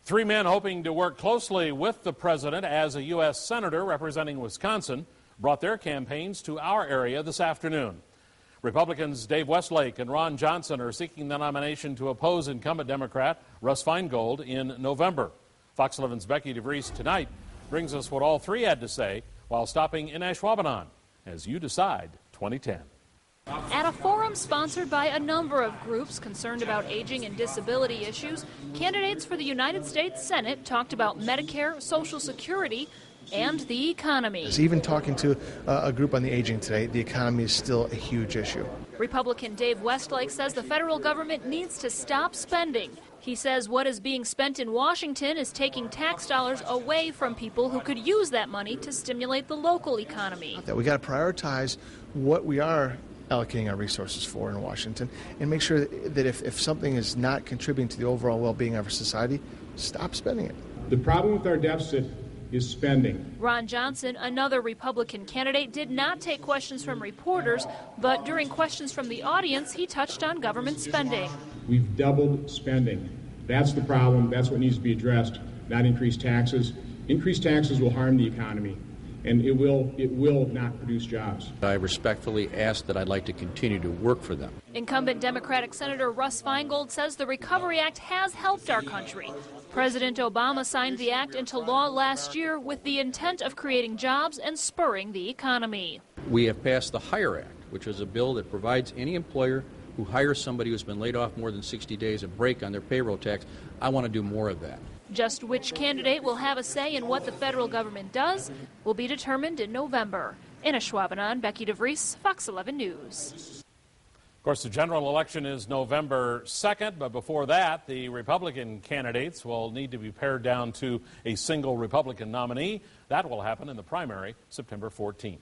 Three men hoping to work closely with the president as a U.S. senator representing Wisconsin brought their campaigns to our area this afternoon. Republicans Dave Westlake and Ron Johnson are seeking the nomination to oppose incumbent Democrat Russ Feingold in November. Fox 11's Becky DeVries tonight brings us what all three had to say while stopping in Ashwaubenon as You Decide 2010. At a forum sponsored by a number of groups concerned about aging and disability issues, candidates for the United States Senate talked about Medicare, Social Security, and the economy. Even talking to a group on the aging today, the economy is still a huge issue. Republican Dave Westlake says the federal government needs to stop spending. He says what is being spent in Washington is taking tax dollars away from people who could use that money to stimulate the local economy. That we got to prioritize what we are allocating our resources for in Washington and make sure that if something is not contributing to the overall well-being of our society, stop spending it. The problem with our deficit is spending. Ron Johnson, another Republican candidate, did not take questions from reporters, but during questions from the audience, he touched on government spending. We've doubled spending. That's the problem. That's what needs to be addressed, not increased taxes. Increased taxes will harm the economy, and it will not produce jobs. I respectfully ask that I'd like to continue to work for them. Incumbent Democratic Senator Russ Feingold says the Recovery Act has helped our country. President Obama signed the act into law last year with the intent of creating jobs and spurring the economy. We have passed the HIRE Act, which is a bill that provides any employer who hires somebody who's been laid off more than 60 days a break on their payroll tax. I want to do more of that. Just which candidate will have a say in what the federal government does will be determined in November. In Ashwaubenon, Becky DeVries, Fox 11 News. Of course, the general election is November 2nd, but before that, the Republican candidates will need to be pared down to a single Republican nominee. That will happen in the primary September 14th.